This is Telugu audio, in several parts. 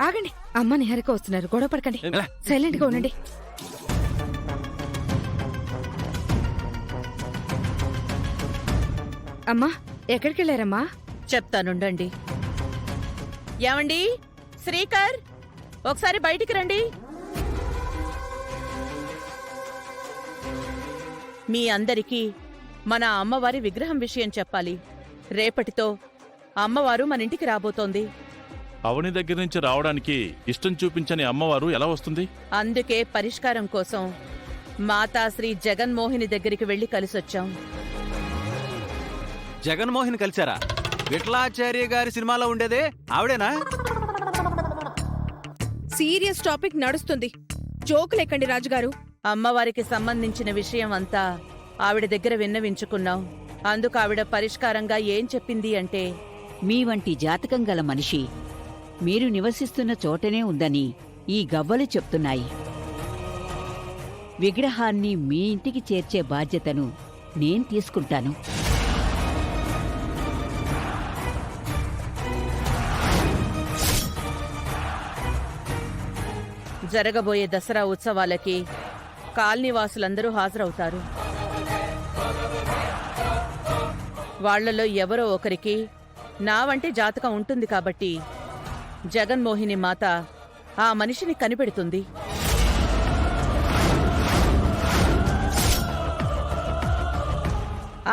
ఆగండి. అమ్మ నిహారిక వస్తున్నారు, గొడవ పడకండి, సైలెంట్ గా ఉండండి. అమ్మా ఎక్కడికి వెళ్ళారమ్మా? చెప్తానుండండి. ఏమండి శ్రీకర్, ఒకసారి బయటికి రండి. మీ అందరికీ మన అమ్మవారి విగ్రహం విషయం చెప్పాలి. రేపటితో అమ్మవారు మన ఇంటికి రాబోతోంది. అవని దగ్గర నుంచి రావడానికి ఇష్టం చూపించని అమ్మవారు ఎలా వస్తుంది? అందుకే పరిష్కారం కోసం మాతాశ్రీ జగన్మోహిని దగ్గరికి వెళ్లి కలిసొచ్చాం. జగన్మోహిని కలిశారా? విఠలాచార్య గారి సినిమాలో ఉండేదే ఆవిడేనా? సీరియస్ టాపిక్ నడుస్తుంది, జోకులెక్కండి రాజుగారు. అమ్మవారికి సంబంధించిన విషయం అంతా ఆవిడ దగ్గర విన్నవించుకున్నాం. అందుకు ఆవిడ పరిష్కారంగా ఏం చెప్పింది అంటే, మీ వంటి జాతకం గల మనిషి మీరు నివసిస్తున్న చోటనే ఉందని ఈ గవ్వలు చెప్తున్నాయి. విగ్రహాన్ని మీ ఇంటికి చేర్చే బాధ్యతను నేను తీసుకుంటాను. జరగబోయే దసరా ఉత్సవాలకి కాలనీవాసులందరూ హాజరవుతారు. వాళ్లలో ఎవరో ఒకరికి నా వంటి జాతకం ఉంటుంది కాబట్టి జగన్మోహిని మాత ఆ మనిషిని కనిపెడుతుంది.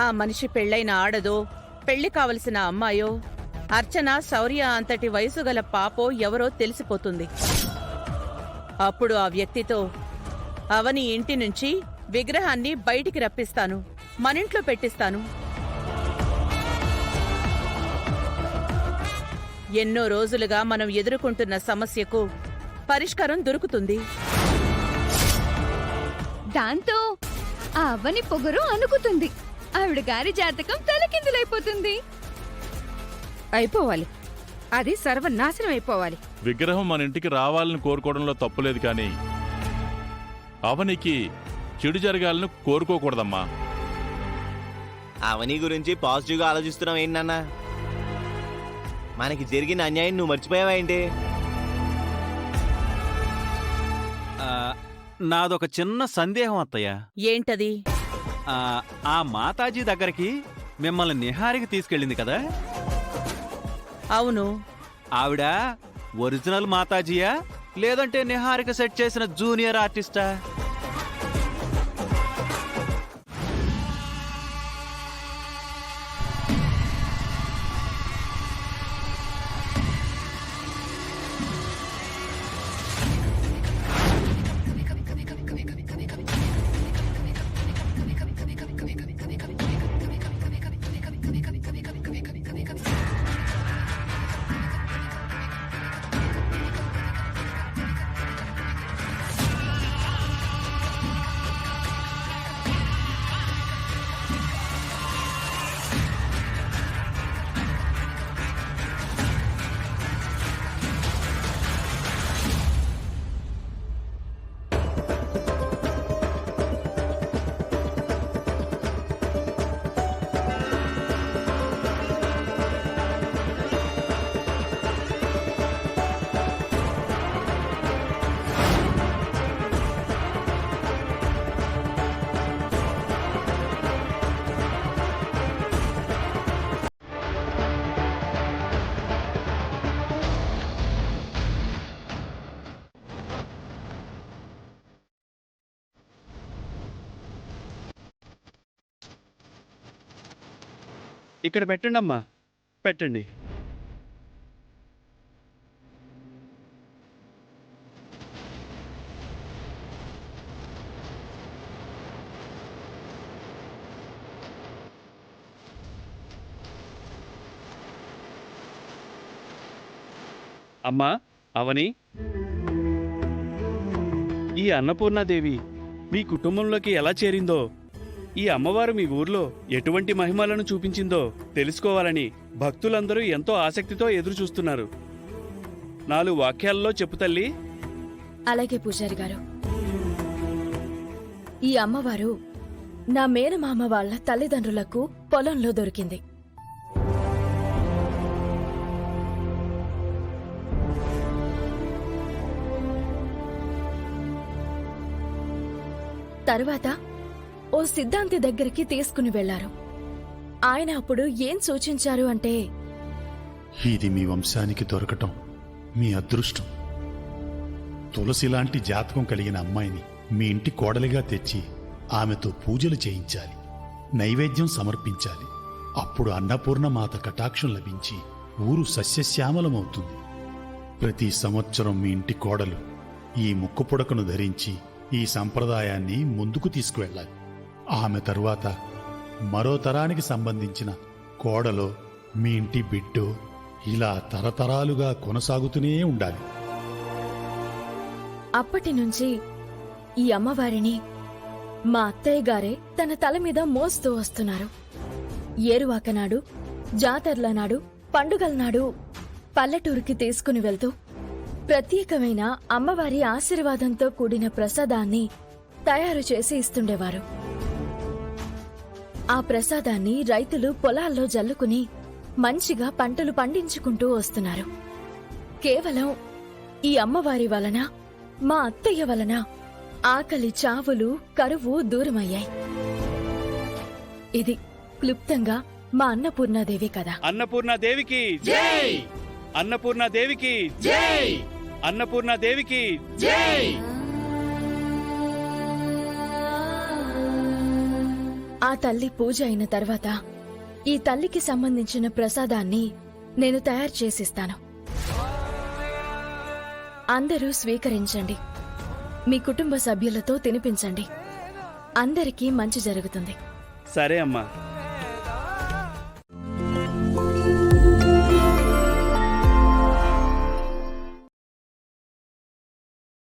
ఆ మనిషి పెళ్లైన ఆడదో, పెళ్లి కావలసిన అమ్మాయో, అర్చన శౌర్య అంతటి వయసు గల పాపో ఎవరో తెలిసిపోతుంది. అప్పుడు ఆ వ్యక్తితో అవని ఇంటి నుంచి విగ్రహాన్ని బయటికి రప్పిస్తాను, మనింట్లో పెట్టిస్తాను. ఎన్నో రోజులుగా మనం ఎదుర్కొంటున్న సమస్యకు పరిష్కారం దొరుకుతుంది. దాంతో ఆ అవ్వని పొగరు అనుకుతుంది. ఆవిడ గారి జాతకం తలకిందులైపోతుంది. అయిపోవాలి, అది సర్వనాశనం అయిపోవాలి. విగ్రహం మన ఇంటికి రావాలని కోరుకోవడంలో తప్పులేదు, కానీ అవనికి చెడు జరగాలని కోరుకోకూడదమ్మా. అవని గురించి పాజిటివ్ గా ఆలోచిస్తున్నావు ఏంటన్నా? మనకి జరిగిన అన్యాయం నువ్వు మర్చిపోయావా ఏంటి? నాదొక చిన్న సందేహం అత్తయ్య. ఏంటది? ఆ మాతాజీ దగ్గరికి మిమ్మల్ని నిహారికి తీసుకెళ్ళింది కదా? అవును. ఆవిడ ఒరిజినల్ మాతాజీయా లేదంటే నిహారిక సెట్ చేసిన జూనియర్ ఆర్టిస్టా? ఇక్కడ పెట్టండి అమ్మా, పెట్టండి. అమ్మా అవని, ఈ అన్నపూర్ణాదేవి మీ కుటుంబంలోకి ఎలా చేరిందో, ఈ అమ్మవారు మీ ఊర్లో ఎటువంటి మహిమలను చూపించిందో తెలుసుకోవాలని భక్తులందరూ ఎంతో ఆసక్తితో ఎదురుచూస్తున్నారు. 4 వాక్యాల్లో చెప్పు తల్లి. అలాగే పూజారి గారు. ఈ అమ్మవారు నా మేనమామ వాళ్ళ తల్లిదండ్రులకు పొలంలో దొరికింది. తర్వాత ఓ సిద్ధాంతి దగ్గరికి తీసుకుని వెళ్లారు. ఆయన అప్పుడు ఏం సూచించారు అంటే, ఇది మీ వంశానికి దొరకటం మీ అదృష్టం. తులసి లాంటి జాతకం కలిగిన అమ్మాయిని మీ ఇంటి కోడలిగా తెచ్చి ఆమెతో పూజలు చేయించాలి, నైవేద్యం సమర్పించాలి. అప్పుడు అన్నపూర్ణ మాత కటాక్షం లభించి ఊరు సస్యశ్యామలమవుతుంది. ప్రతి సంవత్సరం మీ ఇంటి కోడలు ఈ ముక్కు పుడకను ధరించి ఈ సంప్రదాయాన్ని ముందుకు తీసుకువెళ్ళాలి. ఆమె తరువాత మరో తరానికి సంబంధించిన కోడలో మీ ఇంటి బిడ్డో ఇలా తరతరాలుగా కొనసాగుతూనే ఉండాలి. అప్పటి నుంచి ఈ అమ్మవారిని మా అత్తయ్య గారే తన తల మీద మోస్తూ వస్తున్నారు. ఏరువాక నాడు, జాతర్ల నాడు, పండుగల నాడు పల్లెటూరుకి తీసుకుని వెళ్తూ ప్రత్యేకమైన అమ్మవారి ఆశీర్వాదంతో కూడిన ప్రసాదాన్ని తయారు చేసి ఇస్తుండేవారు. ఆ ప్రసాదాన్ని రైతులు పొలాల్లో జల్లుకుని మంచిగా పంటలు పండించుకుంటూ వస్తున్నారు. కేవలం ఈ అమ్మవారి వలన, మా అత్తయ్య వలన ఆకలి, చావులు, కరువు దూరమయ్యాయి. ఇది క్లుప్తంగా మా అన్నపూర్ణాదేవి కథ. అన్నపూర్ణాదేవికి జై! అన్నపూర్ణాదేవికి జై! అన్నపూర్ణాదేవికి జై! ఆ తల్లి పూజ అయిన తర్వాత ఈ తల్లికి సంబంధించిన ప్రసాదాన్ని నేను తయారు చేసిస్తాను. అందరూ స్వీకరించండి. మీ కుటుంబ సభ్యులతో తినిపించండి. అందరికీ మంచి జరుగుతుంది. సరే అమ్మా.